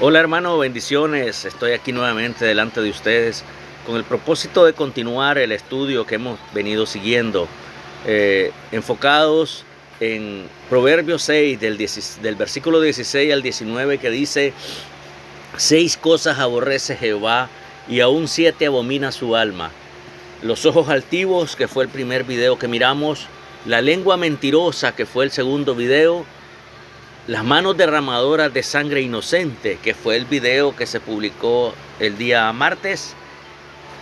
Hola hermano, bendiciones. Estoy aquí nuevamente delante de ustedes con el propósito de continuar el estudio que hemos venido siguiendo, enfocados en Proverbios 6 del versículo 16 al 19, que dice: 6 cosas aborrece Jehová y aún 7 abomina su alma: los ojos altivos, que fue el primer video que miramos; la lengua mentirosa, que fue el segundo video; las manos derramadoras de sangre inocente, que fue el video que se publicó el día martes.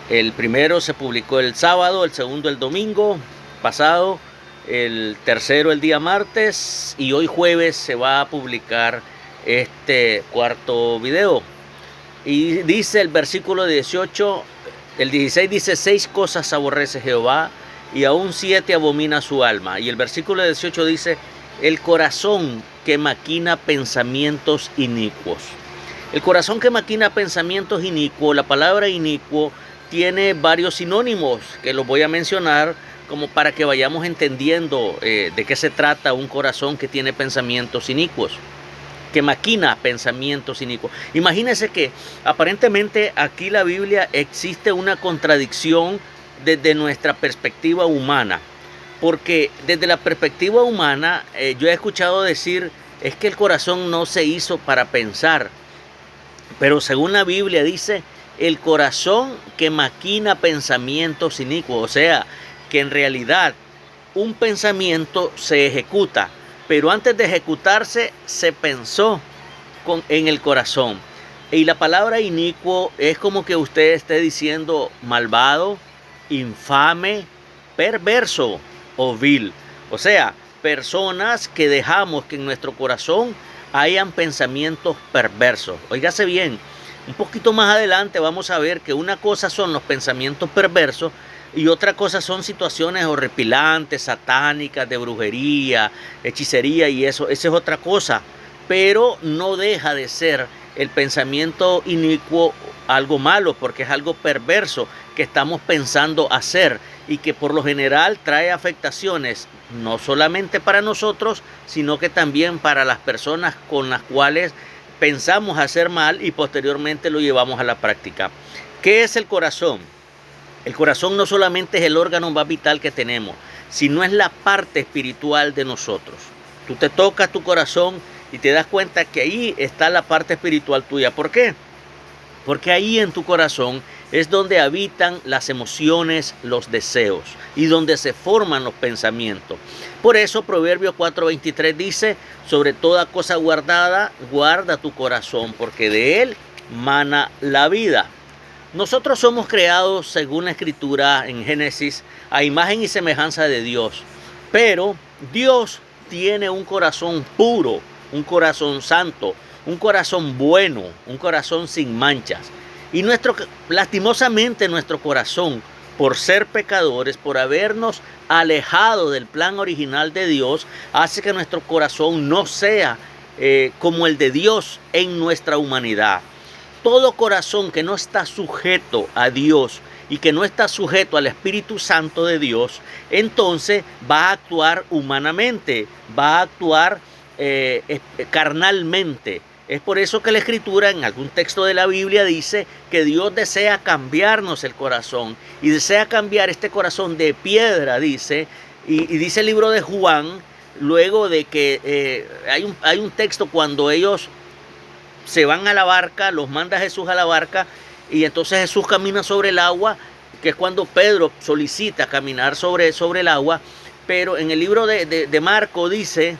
El primero se publicó el sábado, el segundo el domingo pasado, el tercero el día martes, y hoy jueves se va a publicar este cuarto video. Y dice el versículo 18, el 16 dice: 6 cosas aborrece Jehová y aún 7 abomina su alma. Y el versículo 18 dice: el corazón que maquina pensamientos inicuos. El corazón que maquina pensamientos inicuos, la palabra inicuo tiene varios sinónimos que los voy a mencionar como para que vayamos entendiendo de qué se trata un corazón que tiene pensamientos inicuos, que maquina pensamientos inicuos. Imagínense que aparentemente aquí la Biblia existe una contradicción desde nuestra perspectiva humana. Porque desde la perspectiva humana, yo he escuchado decir, es que el corazón no se hizo para pensar. Pero según la Biblia dice, el corazón que maquina pensamientos inicuos. O sea, que en realidad un pensamiento se ejecuta, pero antes de ejecutarse se pensó en el corazón. Y la palabra inicuo es como que usted esté diciendo malvado, infame, perverso o vil. O sea, personas que dejamos que en nuestro corazón hayan pensamientos perversos. Óigase bien, un poquito más adelante vamos a ver que una cosa son los pensamientos perversos y otra cosa son situaciones horripilantes, satánicas, de brujería, hechicería, y esa es otra cosa. Pero no deja de ser el pensamiento inicuo algo malo, porque es algo perverso que estamos pensando hacer y que por lo general trae afectaciones no solamente para nosotros, sino que también para las personas con las cuales pensamos hacer mal y posteriormente lo llevamos a la práctica. ¿Qué es el corazón? El corazón no solamente es el órgano más vital que tenemos, sino es la parte espiritual de nosotros. Tú te tocas tu corazón y te das cuenta que ahí está la parte espiritual tuya. ¿Por qué? Porque ahí en tu corazón es donde habitan las emociones, los deseos y donde se forman los pensamientos. Por eso Proverbios 4:23 dice: sobre toda cosa guardada, guarda tu corazón, porque de él mana la vida. Nosotros somos creados, según la Escritura en Génesis, a imagen y semejanza de Dios. Pero Dios tiene un corazón puro, un corazón santo, un corazón bueno, un corazón sin manchas. Y lastimosamente nuestro corazón, por ser pecadores, por habernos alejado del plan original de Dios, hace que nuestro corazón no sea como el de Dios en nuestra humanidad. Todo corazón que no está sujeto a Dios y que no está sujeto al Espíritu Santo de Dios, entonces va a actuar humanamente, va a actuar carnalmente. Es por eso que la Escritura en algún texto de la Biblia dice que Dios desea cambiarnos el corazón y desea cambiar este corazón de piedra, dice, y dice el libro de Juan, luego de que hay un texto cuando ellos se van a la barca, los manda Jesús a la barca, y entonces Jesús camina sobre el agua, que es cuando Pedro solicita caminar sobre el agua. Pero en el libro de Marco dice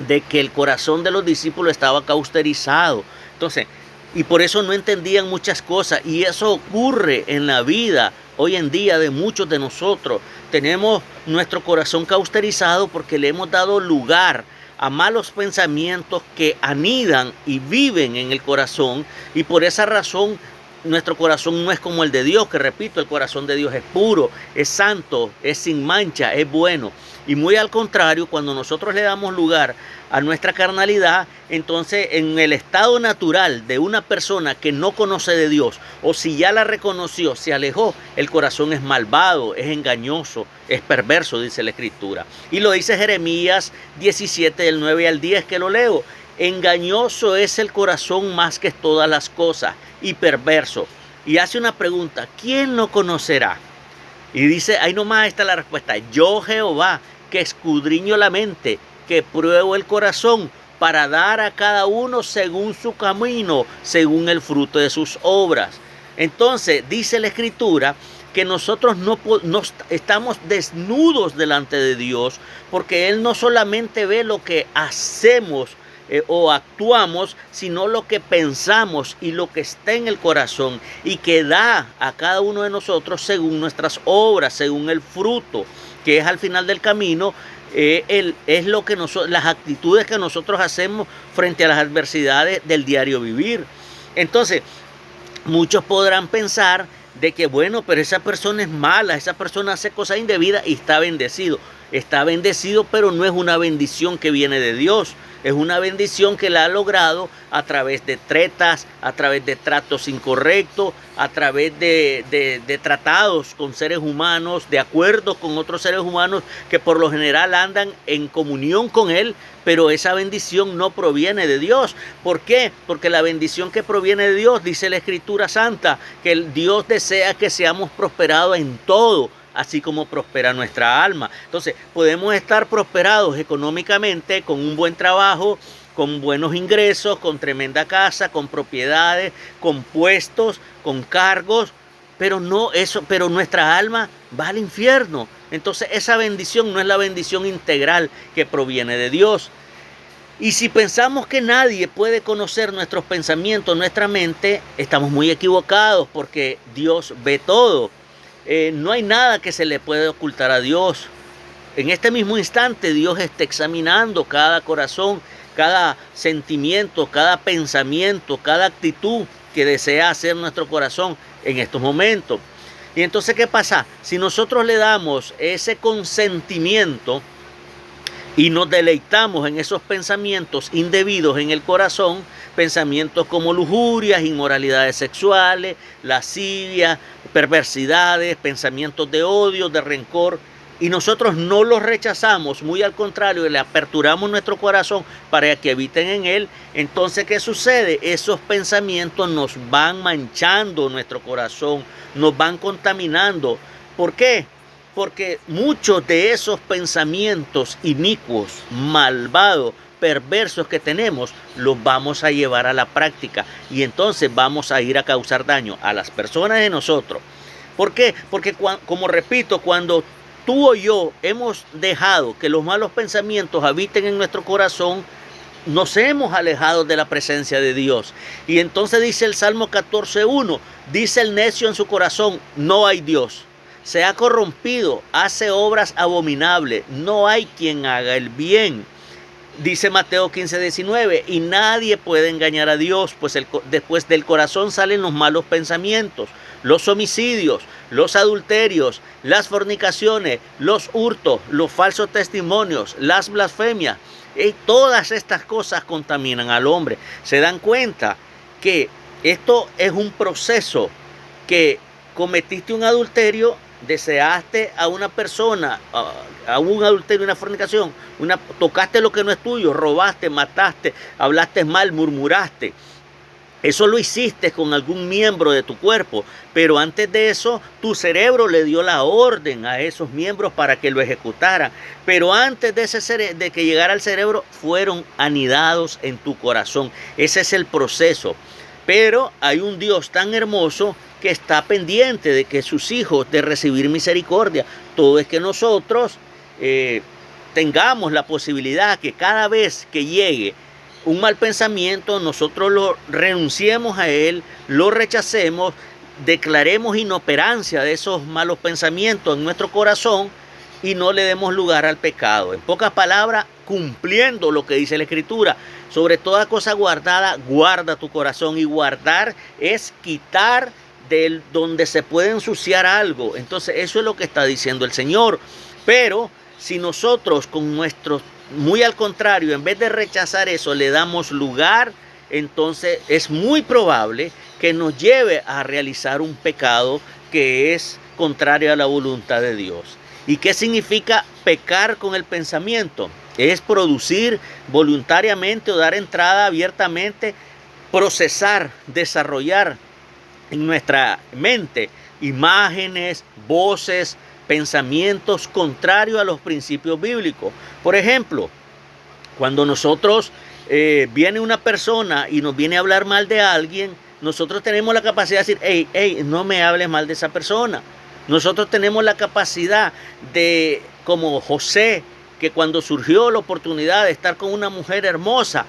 de que el corazón de los discípulos estaba cauterizado. Entonces, y por eso no entendían muchas cosas, y eso ocurre en la vida hoy en día de muchos de nosotros. Tenemos nuestro corazón cauterizado porque le hemos dado lugar a malos pensamientos que anidan y viven en el corazón, y por esa razón nuestro corazón no es como el de Dios, que repito, el corazón de Dios es puro, es santo, es sin mancha, es bueno. Y muy al contrario, cuando nosotros le damos lugar a nuestra carnalidad, entonces en el estado natural de una persona que no conoce de Dios, o si ya la reconoció, se alejó, el corazón es malvado, es engañoso, es perverso, dice la Escritura. Y lo dice Jeremías 17, del 9 al 10, que lo leo. engañoso es el corazón más que todas las cosas y perverso. Y hace una pregunta, ¿quién lo conocerá? Y dice, ahí nomás está la respuesta, yo Jehová, que escudriño la mente, que pruebo el corazón, para dar a cada uno según su camino, según el fruto de sus obras. Entonces, dice la Escritura, que nosotros no estamos desnudos delante de Dios, porque Él no solamente ve lo que hacemos o actuamos, sino lo que pensamos y lo que está en el corazón, y que da a cada uno de nosotros según nuestras obras, según el fruto, que es al final del camino, es lo que las actitudes que nosotros hacemos frente a las adversidades del diario vivir. Entonces, muchos podrán pensar de que bueno, pero esa persona es mala, esa persona hace cosas indebidas y está bendecido. Está bendecido, pero no es una bendición que viene de Dios. Es una bendición que la ha logrado a través de tretas, a través de tratos incorrectos, a través de tratados con seres humanos, de acuerdos con otros seres humanos que por lo general andan en comunión con Él, pero esa bendición no proviene de Dios. ¿Por qué? Porque la bendición que proviene de Dios, dice la Escritura Santa, que el Dios desea que seamos prosperados en todo, así como prospera nuestra alma. Entonces, podemos estar prosperados económicamente, con un buen trabajo, con buenos ingresos, con tremenda casa, con propiedades, con puestos, con cargos, pero nuestra alma va al infierno. Entonces, esa bendición no es la bendición integral que proviene de Dios. Y si pensamos que nadie puede conocer nuestros pensamientos, nuestra mente, estamos muy equivocados, porque Dios ve todo. No hay nada que se le puede ocultar a Dios. En este mismo instante Dios está examinando cada corazón, cada sentimiento, cada pensamiento, cada actitud que desea hacer nuestro corazón en estos momentos. Y entonces, ¿qué pasa? Si nosotros le damos ese consentimiento y nos deleitamos en esos pensamientos indebidos en el corazón, pensamientos como lujurias, inmoralidades sexuales, lascivia, perversidades, pensamientos de odio, de rencor, y nosotros no los rechazamos, muy al contrario, le aperturamos nuestro corazón para que habiten en él, entonces, ¿qué sucede? Esos pensamientos nos van manchando nuestro corazón, nos van contaminando. ¿Por qué? Porque muchos de esos pensamientos inicuos, malvados, perversos que tenemos, los vamos a llevar a la práctica, y entonces vamos a ir a causar daño a las personas de nosotros. ¿Por qué? Porque como repito, cuando tú o yo hemos dejado que los malos pensamientos habiten en nuestro corazón, nos hemos alejado de la presencia de Dios. Y entonces dice el Salmo 14:1, dice el necio en su corazón, no hay Dios. Se ha corrompido, hace obras abominables, no hay quien haga el bien. Dice Mateo 15:19, y nadie puede engañar a Dios, pues después del corazón salen los malos pensamientos, los homicidios, los adulterios, las fornicaciones, los hurtos, los falsos testimonios, las blasfemias. Y todas estas cosas contaminan al hombre. Se dan cuenta que esto es un proceso, que cometiste un adulterio, deseaste a una persona, a un adulterio, una fornicación, tocaste lo que no es tuyo, robaste, mataste, hablaste mal, murmuraste. Eso lo hiciste con algún miembro de tu cuerpo, pero antes de eso tu cerebro le dio la orden a esos miembros para que lo ejecutaran. Pero antes de que llegara al cerebro, fueron anidados en tu corazón. Ese es el proceso. Pero hay un Dios tan hermoso que está pendiente de que sus hijos, de recibir misericordia. Todo es que nosotros tengamos la posibilidad que cada vez que llegue un mal pensamiento, nosotros lo renunciemos a él, lo rechacemos, declaremos inoperancia de esos malos pensamientos en nuestro corazón y no le demos lugar al pecado. En pocas palabras, cumpliendo lo que dice la Escritura. Sobre toda cosa guardada, guarda tu corazón. Y guardar es quitar de donde se puede ensuciar algo. Entonces, eso es lo que está diciendo el Señor. Pero si nosotros con nuestros, muy al contrario, en vez de rechazar eso, le damos lugar, entonces es muy probable que nos lleve a realizar un pecado que es contrario a la voluntad de Dios. ¿Y qué significa pecar con el pensamiento? Es producir voluntariamente o dar entrada abiertamente, procesar, desarrollar en nuestra mente imágenes, voces, pensamientos contrarios a los principios bíblicos. Por ejemplo, cuando nosotros viene una persona y nos viene a hablar mal de alguien, nosotros tenemos la capacidad de decir, hey, no me hables mal de esa persona. Nosotros tenemos la capacidad de, como José, que cuando surgió la oportunidad de estar con una mujer hermosa,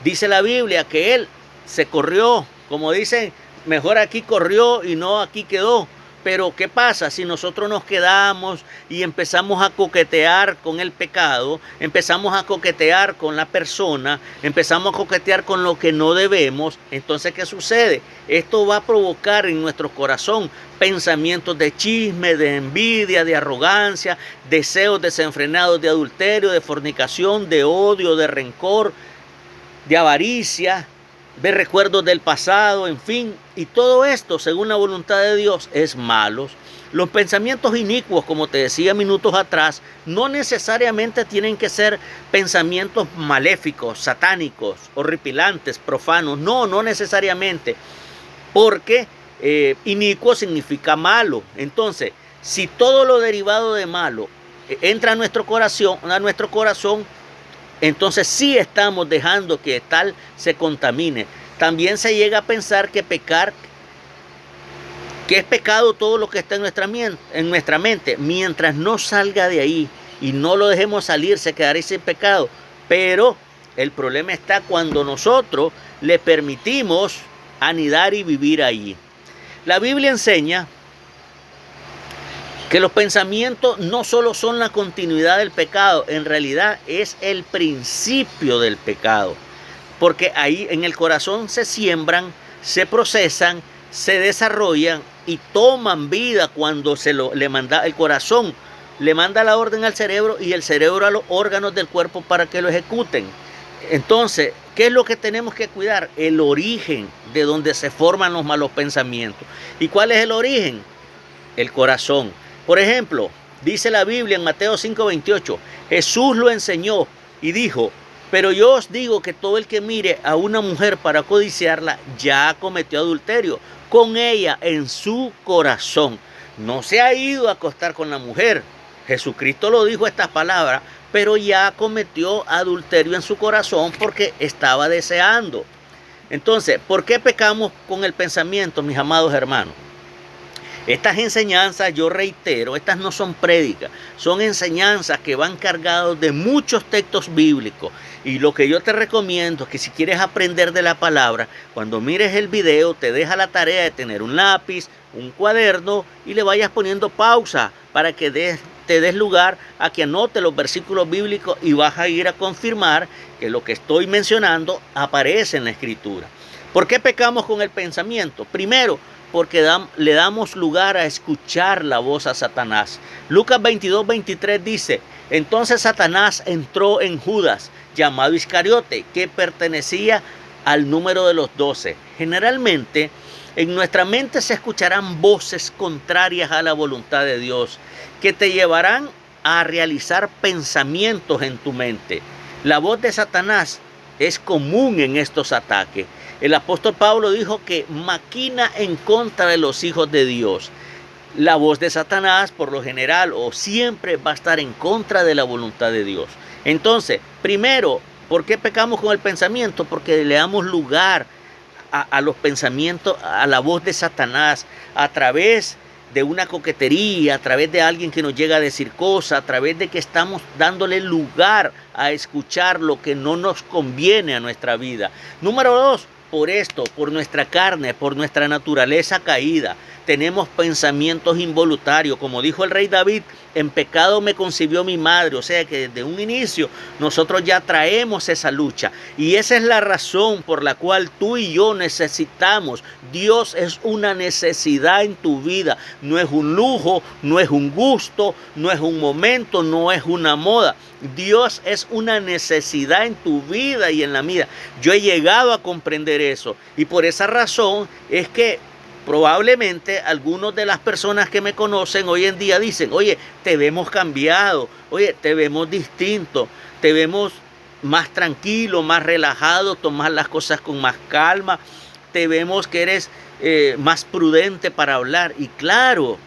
dice la Biblia que él se corrió, como dicen, mejor aquí corrió y no aquí quedó. Pero ¿qué pasa si nosotros nos quedamos y empezamos a coquetear con el pecado, empezamos a coquetear con la persona, empezamos a coquetear con lo que no debemos? Entonces, ¿qué sucede? Esto va a provocar en nuestro corazón pensamientos de chisme, de envidia, de arrogancia, deseos desenfrenados de adulterio, de fornicación, de odio, de rencor, de avaricia, de recuerdos del pasado, en fin. Y todo esto, según la voluntad de Dios, es malo. Los pensamientos inicuos, como te decía minutos atrás, no necesariamente tienen que ser pensamientos maléficos, satánicos, horripilantes, profanos. No necesariamente. Porque inicuo significa malo. Entonces, si todo lo derivado de malo entra a nuestro corazón, entonces sí estamos dejando que tal se contamine. También se llega a pensar que pecar, que es pecado todo lo que está en nuestra mente. Mientras no salga de ahí y no lo dejemos salir, se quedará sin pecado. Pero el problema está cuando nosotros le permitimos anidar y vivir ahí. La Biblia enseña que los pensamientos no solo son la continuidad del pecado, en realidad es el principio del pecado. Porque ahí en el corazón se siembran, se procesan, se desarrollan y toman vida cuando el corazón le manda la orden al cerebro y el cerebro a los órganos del cuerpo para que lo ejecuten. Entonces, ¿qué es lo que tenemos que cuidar? El origen de donde se forman los malos pensamientos. ¿Y cuál es el origen? El corazón. Por ejemplo, dice la Biblia en Mateo 5:28, Jesús lo enseñó y dijo, pero yo os digo que todo el que mire a una mujer para codiciarla ya cometió adulterio con ella en su corazón. No se ha ido a acostar con la mujer. Jesucristo lo dijo estas palabras, pero ya cometió adulterio en su corazón porque estaba deseando. Entonces, ¿por qué pecamos con el pensamiento, mis amados hermanos? Estas enseñanzas, yo reitero, estas no son prédicas, son enseñanzas que van cargadas de muchos textos bíblicos. Y lo que yo te recomiendo es que si quieres aprender de la palabra, cuando mires el video, te deja la tarea de tener un lápiz, un cuaderno y le vayas poniendo pausa para que te des lugar a que anote los versículos bíblicos y vas a ir a confirmar que lo que estoy mencionando aparece en la Escritura. ¿Por qué pecamos con el pensamiento? Primero, porque le damos lugar a escuchar la voz a Satanás. Lucas 22:23 dice, entonces Satanás entró en Judas, llamado Iscariote, que pertenecía al número de los 12. Generalmente, en nuestra mente se escucharán voces contrarias a la voluntad de Dios, que te llevarán a realizar pensamientos en tu mente. La voz de Satanás es común en estos ataques. El apóstol Pablo dijo que maquina en contra de los hijos de Dios. La voz de Satanás, por lo general o siempre, va a estar en contra de la voluntad de Dios. Entonces, primero, ¿por qué pecamos con el pensamiento? Porque le damos lugar a los pensamientos, a la voz de Satanás, a través de una coquetería, a través de alguien que nos llega a decir cosas, a través de que estamos dándole lugar a escuchar lo que no nos conviene a nuestra vida. Número 2, por nuestra carne, por nuestra naturaleza caída, tenemos pensamientos involuntarios. Como dijo el rey David, en pecado me concibió mi madre. O sea que desde un inicio nosotros ya traemos esa lucha. Y esa es la razón por la cual tú y yo necesitamos. Dios es una necesidad en tu vida. No es un lujo, no es un gusto, no es un momento, no es una moda. Dios es una necesidad en tu vida y en la mía. Yo he llegado a comprender eso. Y por esa razón es que probablemente algunas de las personas que me conocen hoy en día dicen, oye, te vemos cambiado, oye, te vemos distinto. te vemos más tranquilo, más relajado, tomas las cosas con más calma, te vemos que eres más prudente para hablar. Y claro,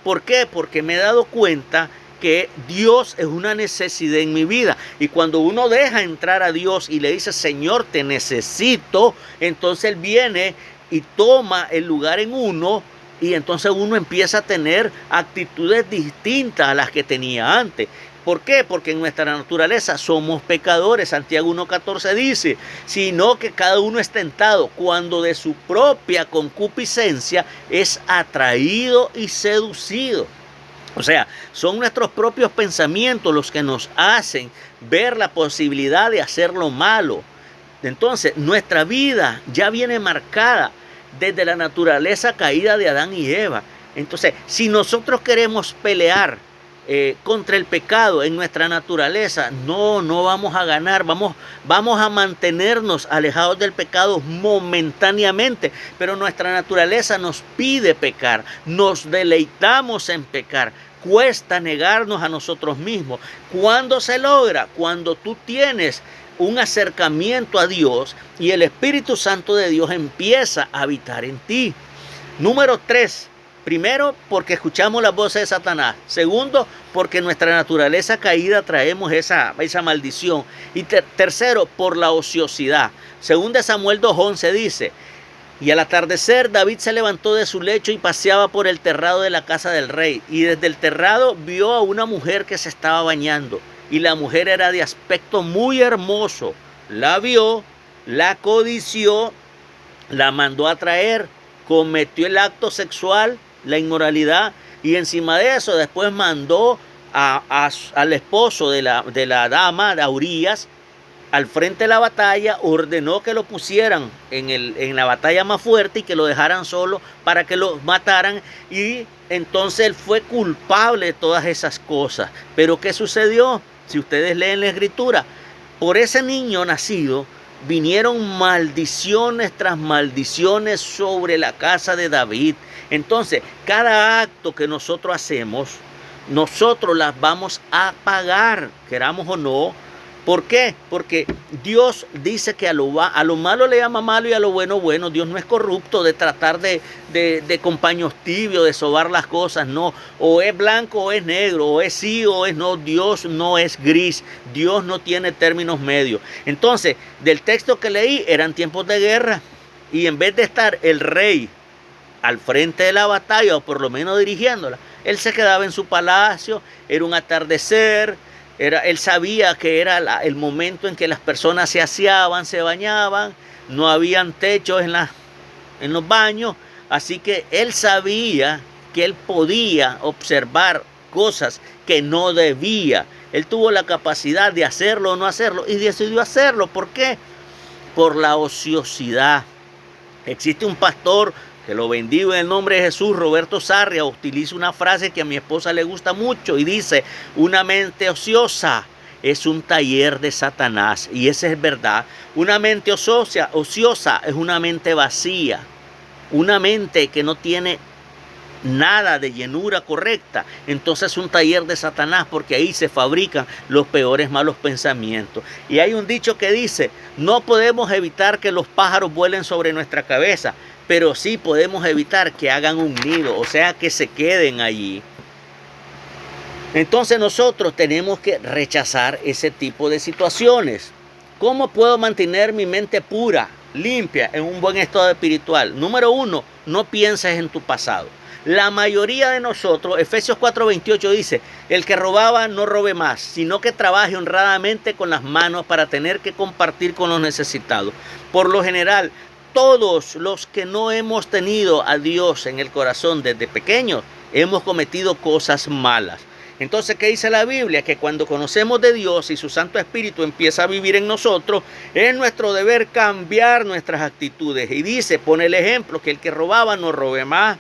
¿por qué? Porque me he dado cuenta que Dios es una necesidad en mi vida. Y cuando uno deja entrar a Dios y le dice, Señor, te necesito, entonces Él viene y toma el lugar en uno, y entonces uno empieza a tener actitudes distintas a las que tenía antes. ¿Por qué? Porque en nuestra naturaleza somos pecadores. Santiago 1:14 dice, sino que cada uno es tentado cuando de su propia concupiscencia es atraído y seducido. O sea, son nuestros propios pensamientos los que nos hacen ver la posibilidad de hacer lo malo. Entonces, nuestra vida ya viene marcada desde la naturaleza caída de Adán y Eva. Entonces, si nosotros queremos pelear contra el pecado en nuestra naturaleza, no vamos a ganar, vamos a mantenernos alejados del pecado momentáneamente, pero nuestra naturaleza nos pide pecar, nos deleitamos en pecar, cuesta negarnos a nosotros mismos. ¿Cuándo se logra? Cuando tú tienes un acercamiento a Dios y el Espíritu Santo de Dios empieza a habitar en ti. Número 3. Primero, porque escuchamos las voces de Satanás. Segundo, porque nuestra naturaleza caída traemos esa maldición. Y tercero, por la ociosidad. Según de Samuel 2:11 dice, y al atardecer David se levantó de su lecho y paseaba por el terrado de la casa del rey. Y desde el terrado vio a una mujer que se estaba bañando. Y la mujer era de aspecto muy hermoso. La vio, la codició, la mandó a traer, cometió el acto sexual, la inmoralidad, y encima de eso después mandó al esposo de la dama, de Urías, al frente de la batalla, ordenó que lo pusieran en la batalla más fuerte y que lo dejaran solo para que lo mataran. Y entonces él fue culpable de todas esas cosas. Pero ¿qué sucedió? Si ustedes leen la Escritura, por ese niño nacido vinieron maldiciones tras maldiciones sobre la casa de David. Entonces, cada acto que nosotros hacemos, nosotros las vamos a pagar, queramos o no. ¿Por qué? Porque Dios dice que a lo malo le llama malo y a lo bueno bueno. Dios no es corrupto de tratar de con paños tibios, de sobar las cosas. No, o es blanco o es negro, o es sí o es no. Dios no es gris. Dios no tiene términos medios. Entonces, del texto que leí, eran tiempos de guerra. Y en vez de estar el rey al frente de la batalla, o por lo menos dirigiéndola, él se quedaba en su palacio, era un atardecer. Él sabía que era el momento en que las personas se aseaban, se bañaban, no habían techos en los baños, así que él sabía que él podía observar cosas que no debía. Él tuvo la capacidad de hacerlo o no hacerlo y decidió hacerlo. ¿Por qué? Por la ociosidad. Existe un pastor, que lo bendigo en el nombre de Jesús, Roberto Sarria, utiliza una frase que a mi esposa le gusta mucho y dice, una mente ociosa es un taller de Satanás. Y esa es verdad. Una mente ociosa es una mente vacía, una mente que no tiene nada de llenura correcta. Entonces es un taller de Satanás, porque ahí se fabrican los peores malos pensamientos. Y hay un dicho que dice, no podemos evitar que los pájaros vuelen sobre nuestra cabeza, pero sí podemos evitar que hagan un nido, o sea, que se queden allí. Entonces nosotros tenemos que rechazar ese tipo de situaciones. ¿Cómo puedo mantener mi mente pura, limpia, en un buen estado espiritual? Número 1, no pienses en tu pasado. La mayoría de nosotros, Efesios 4:28 dice, el que robaba no robe más, sino que trabaje honradamente con las manos para tener que compartir con los necesitados. Por lo general, todos los que no hemos tenido a Dios en el corazón desde pequeños, hemos cometido cosas malas. Entonces, ¿qué dice la Biblia? Que cuando conocemos de Dios y su Santo Espíritu empieza a vivir en nosotros, es nuestro deber cambiar nuestras actitudes. Y dice, pone el ejemplo, que el que robaba no robe más.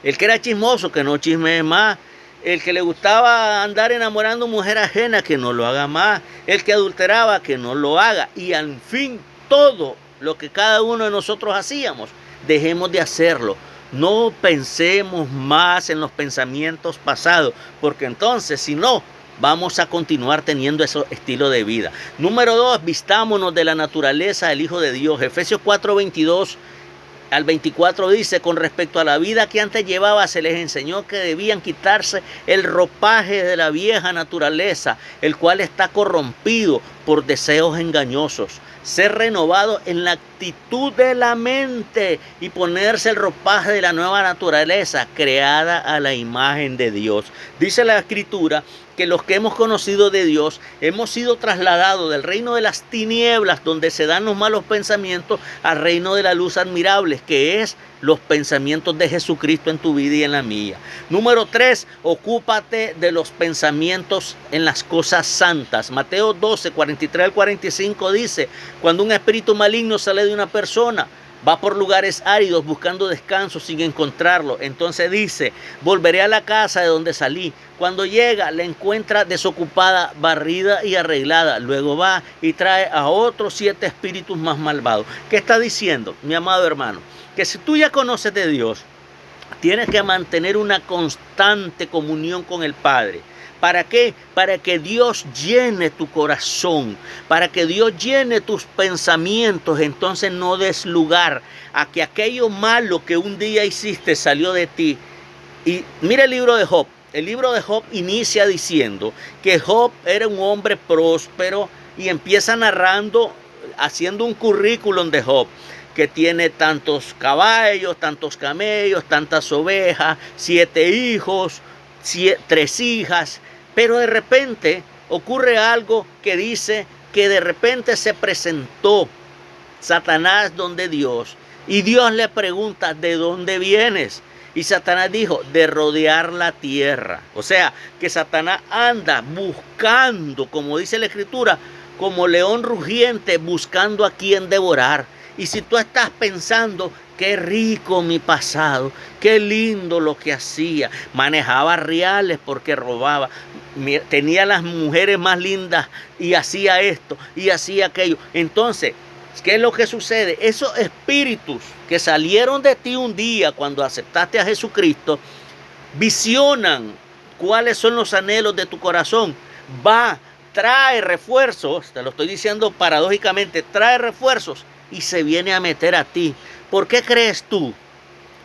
El que era chismoso, que no chismee más. El que le gustaba andar enamorando mujer ajena, que no lo haga más. El que adulteraba, que no lo haga. Y al fin, todo lo que cada uno de nosotros hacíamos, dejemos de hacerlo. No pensemos más en los pensamientos pasados, porque entonces, si no, vamos a continuar teniendo ese estilo de vida. Número 2, vistámonos de la naturaleza del Hijo de Dios. Efesios 4:22 al 24 dice: con respecto a la vida que antes llevaba, se les enseñó que debían quitarse el ropaje de la vieja naturaleza, el cual está corrompido por deseos engañosos. Ser renovado en la actitud de la mente y ponerse el ropaje de la nueva naturaleza, creada a la imagen de Dios. Dice la Escritura que los que hemos conocido de Dios hemos sido trasladados del reino de las tinieblas, donde se dan los malos pensamientos, al reino de la luz admirable, que es los pensamientos de Jesucristo en tu vida y en la mía. Número 3, ocúpate de los pensamientos en las cosas santas. Mateo 12, 43 al 45 dice: cuando un espíritu maligno sale de una persona, va por lugares áridos buscando descanso sin encontrarlo. Entonces dice: volveré a la casa de donde salí. Cuando llega, la encuentra desocupada, barrida y arreglada. Luego va y trae a otros 7 espíritus más malvados. ¿Qué está diciendo, mi amado hermano? Que si tú ya conoces de Dios, tienes que mantener una constante comunión con el Padre. ¿Para qué? Para que Dios llene tu corazón, para que Dios llene tus pensamientos. Entonces no des lugar a que aquello malo que un día hiciste salió de ti. Y mira el libro de Job. El libro de Job inicia diciendo que Job era un hombre próspero y empieza narrando, haciendo un currículum de Job, que tiene tantos caballos, tantos camellos, tantas ovejas, 7 hijos, 3 hijas. Pero de repente ocurre algo que dice que de repente se presentó Satanás donde Dios, y Dios le pregunta: ¿de dónde vienes? Y Satanás dijo: de rodear la tierra. O sea, que Satanás anda buscando, como dice la Escritura, como león rugiente, buscando a quien devorar. Y si tú estás pensando: qué rico mi pasado, qué lindo lo que hacía, manejaba reales porque robaba, tenía las mujeres más lindas y hacía esto y hacía aquello. Entonces, ¿qué es lo que sucede? Esos espíritus que salieron de ti un día cuando aceptaste a Jesucristo, visionan cuáles son los anhelos de tu corazón. Trae refuerzos, te lo estoy diciendo paradójicamente, trae refuerzos y se viene a meter a ti. ¿Por qué crees tú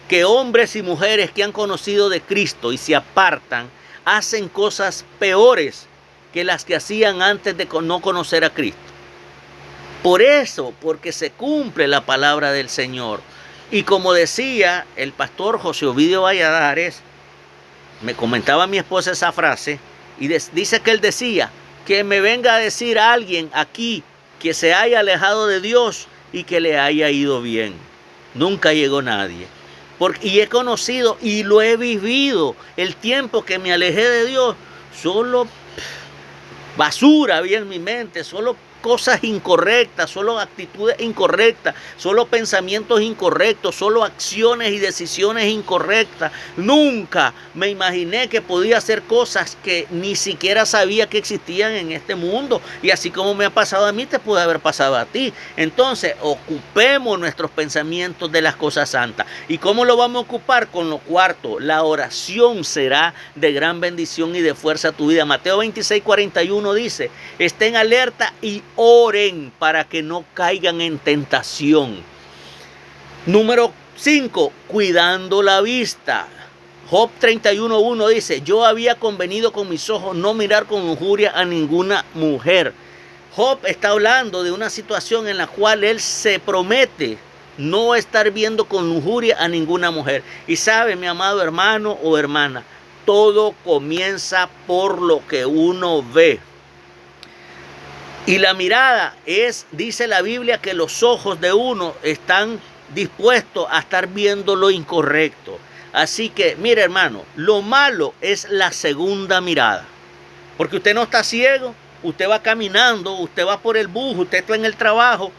que hombres y mujeres que han conocido de Cristo y se apartan hacen cosas peores que las que hacían antes de no conocer a Cristo? Por eso, porque se cumple la palabra del Señor. Y como decía el pastor José Ovidio Valladares, me comentaba mi esposa esa frase, y dice que él decía: que me venga a decir a alguien aquí que se haya alejado de Dios y que le haya ido bien. Nunca llegó nadie. Y he conocido y lo he vivido. El tiempo que me alejé de Dios, solo basura había en mi mente, solo cosas incorrectas, solo actitudes incorrectas, solo pensamientos incorrectos, solo acciones y decisiones incorrectas. Nunca me imaginé que podía hacer cosas que ni siquiera sabía que existían en este mundo. Y así como me ha pasado a mí, te puede haber pasado a ti. Entonces, ocupemos nuestros pensamientos de las cosas santas. ¿Y cómo lo vamos a ocupar? Con lo cuarto, la oración será de gran bendición y de fuerza a tu vida. Mateo 26:41 dice: estén alerta y oren para que no caigan en tentación. Número 5, cuidando la vista. Job 31:1 dice: yo había convenido con mis ojos no mirar con lujuria a ninguna mujer. Job está hablando de una situación en la cual él se promete no estar viendo con lujuria a ninguna mujer. Y sabe, mi amado hermano o hermana, todo comienza por lo que uno ve. Y la mirada dice la Biblia, que los ojos de uno están dispuestos a estar viendo lo incorrecto. Así que, mire hermano, lo malo es la segunda mirada. Porque usted no está ciego, usted va caminando, usted va por el bus, usted está en el trabajo,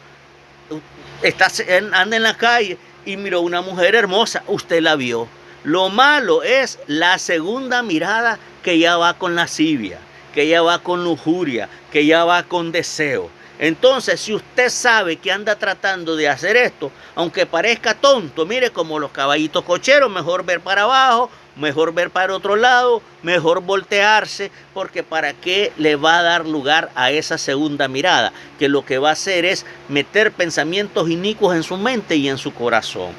anda en la calle y miró una mujer hermosa, usted la vio. Lo malo es la segunda mirada, que ya va con lascivia, que ya va con lujuria, que ya va con deseo. Entonces, si usted sabe que anda tratando de hacer esto, aunque parezca tonto, mire, como los caballitos cocheros, mejor ver para abajo, mejor ver para otro lado, mejor voltearse, porque ¿para qué le va a dar lugar a esa segunda mirada? Que lo que va a hacer es meter pensamientos inicuos en su mente y en su corazón.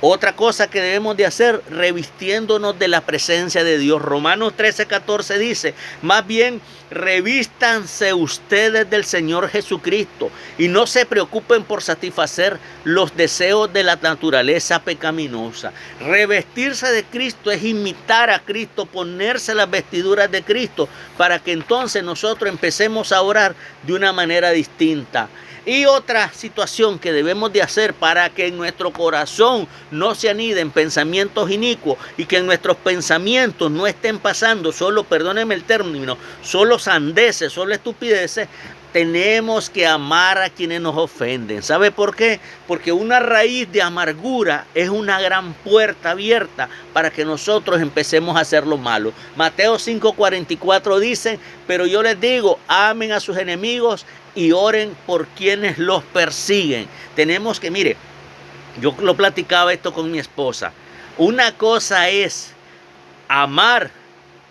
Otra cosa que debemos de hacer, revistiéndonos de la presencia de Dios. Romanos 13:14 dice, más bien revístanse ustedes del Señor Jesucristo y no se preocupen por satisfacer los deseos de la naturaleza pecaminosa. Revestirse de Cristo es imitar a Cristo, ponerse las vestiduras de Cristo para que entonces nosotros empecemos a orar de una manera distinta. Y otra situación que debemos de hacer para que en nuestro corazón no se aniden pensamientos inicuos y que en nuestros pensamientos no estén pasando solo, perdónenme el término, solo sandeces, solo estupideces, tenemos que amar a quienes nos ofenden. ¿Sabe por qué? Porque una raíz de amargura es una gran puerta abierta para que nosotros empecemos a hacer lo malo. Mateo 5:44 dice, pero yo les digo, amen a sus enemigos y oren por quienes los persiguen. Tenemos que, mire, yo lo platicaba esto con mi esposa. Una cosa es amar,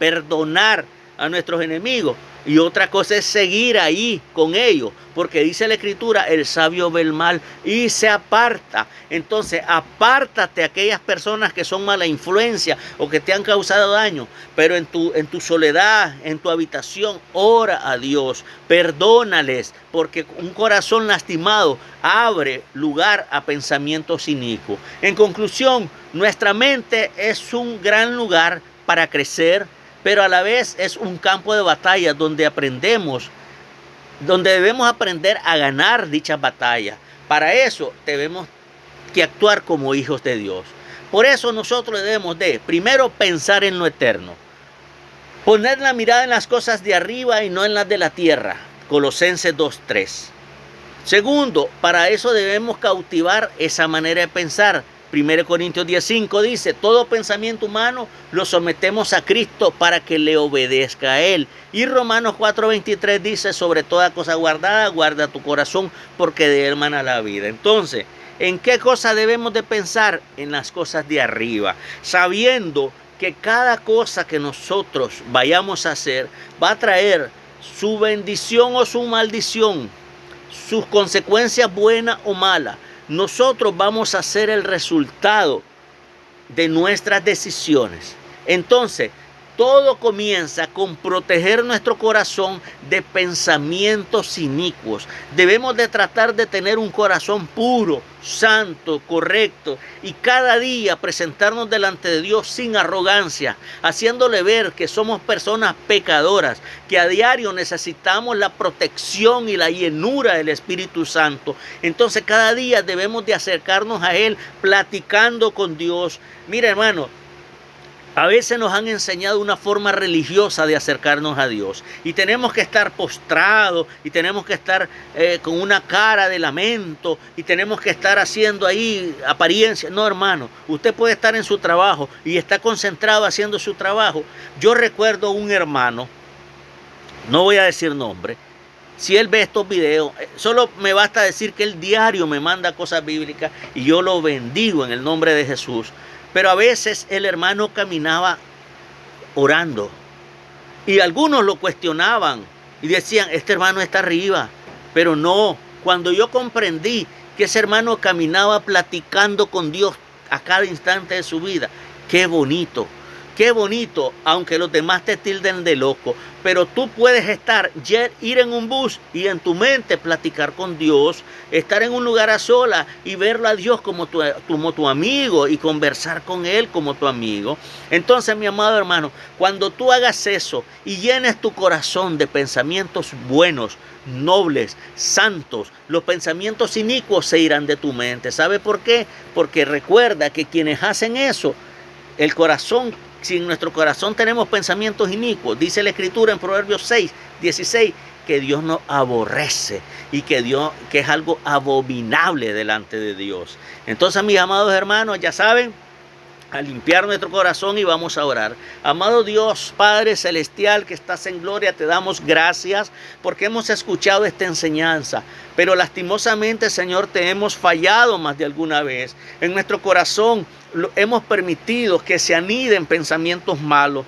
perdonar a nuestros enemigos y otra cosa es seguir ahí con ellos, porque dice la Escritura, el sabio ve el mal y se aparta. Entonces, apártate a aquellas personas que son mala influencia o que te han causado daño, pero en tu soledad, en tu habitación, ora a Dios, perdónales, porque un corazón lastimado abre lugar a pensamientos inicuos. En conclusión, nuestra mente es un gran lugar para crecer, pero a la vez es un campo de batalla donde debemos aprender a ganar dichas batallas. Para eso debemos que actuar como hijos de Dios. Por eso nosotros debemos de, primero, pensar en lo eterno. Poner la mirada en las cosas de arriba y no en las de la tierra. Colosenses 2:3. Segundo, para eso debemos cautivar esa manera de pensar. 1 Corintios 10:5 dice, todo pensamiento humano lo sometemos a Cristo para que le obedezca a Él. Y Romanos 4:23 dice, sobre toda cosa guardada, guarda tu corazón, porque de él mana la vida. Entonces, ¿en qué cosa debemos de pensar? En las cosas de arriba, sabiendo que cada cosa que nosotros vayamos a hacer va a traer su bendición o su maldición, sus consecuencias buenas o malas. Nosotros vamos a ser el resultado de nuestras decisiones. Entonces, todo comienza con proteger nuestro corazón de pensamientos inicuos. Debemos de tratar de tener un corazón puro, santo, correcto y cada día presentarnos delante de Dios sin arrogancia, haciéndole ver que somos personas pecadoras, que a diario necesitamos la protección y la llenura del Espíritu Santo. Entonces cada día debemos de acercarnos a Él platicando con Dios. Mira, hermano, a veces nos han enseñado una forma religiosa de acercarnos a Dios y tenemos que estar postrados y tenemos que estar con una cara de lamento y tenemos que estar haciendo ahí apariencia. No, hermano, usted puede estar en su trabajo y está concentrado haciendo su trabajo. Yo recuerdo un hermano, no voy a decir nombre, si él ve estos videos, solo me basta decir que él diario me manda cosas bíblicas y yo lo bendigo en el nombre de Jesús. Pero a veces el hermano caminaba orando y algunos lo cuestionaban y decían, este hermano está arriba. Pero no, cuando yo comprendí que ese hermano caminaba platicando con Dios a cada instante de su vida, qué bonito, aunque los demás te tilden de loco. Pero tú puedes ir en un bus y en tu mente platicar con Dios, estar en un lugar a solas y verlo a Dios como tu amigo y conversar con Él como tu amigo. Entonces, mi amado hermano, cuando tú hagas eso y llenes tu corazón de pensamientos buenos, nobles, santos, los pensamientos inicuos se irán de tu mente. ¿Sabe por qué? Porque recuerda que quienes hacen eso, el corazón, si en nuestro corazón tenemos pensamientos inicuos, dice la Escritura en Proverbios 6:16, que Dios nos aborrece y que es algo abominable delante de Dios. Entonces, mis amados hermanos, ya saben, a limpiar nuestro corazón y vamos a orar. Amado Dios, Padre Celestial que estás en gloria, te damos gracias porque hemos escuchado esta enseñanza. Pero lastimosamente, Señor, te hemos fallado más de alguna vez. En nuestro corazón hemos permitido que se aniden pensamientos malos.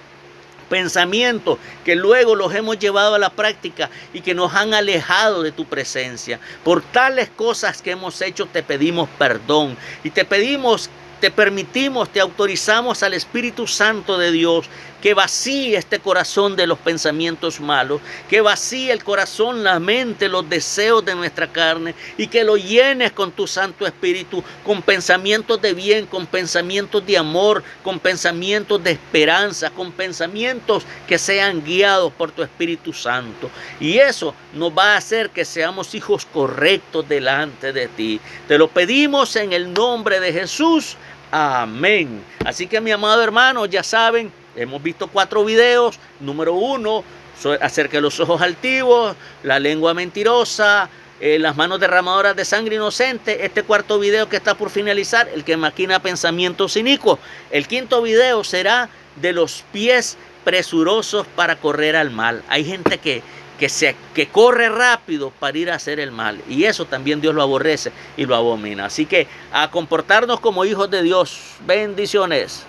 Pensamientos que luego los hemos llevado a la práctica y que nos han alejado de tu presencia. Por tales cosas que hemos hecho te pedimos perdón y te permitimos, te autorizamos al Espíritu Santo de Dios que vacíe este corazón de los pensamientos malos, que vacíe el corazón, la mente, los deseos de nuestra carne y que lo llenes con tu Santo Espíritu, con pensamientos de bien, con pensamientos de amor, con pensamientos de esperanza, con pensamientos que sean guiados por tu Espíritu Santo. Y eso nos va a hacer que seamos hijos correctos delante de ti. Te lo pedimos en el nombre de Jesús. Amén. Así que mi amado hermano, ya saben, hemos visto 4 videos. Número 1, acerca de los ojos altivos, la lengua mentirosa, las manos derramadoras de sangre inocente. Este 4.º video que está por finalizar, el que maquina pensamientos inicuos. El 5.º video será de los pies presurosos para correr al mal. Hay gente que corre rápido para ir a hacer el mal, y eso también Dios lo aborrece y lo abomina. Así que a comportarnos como hijos de Dios. Bendiciones.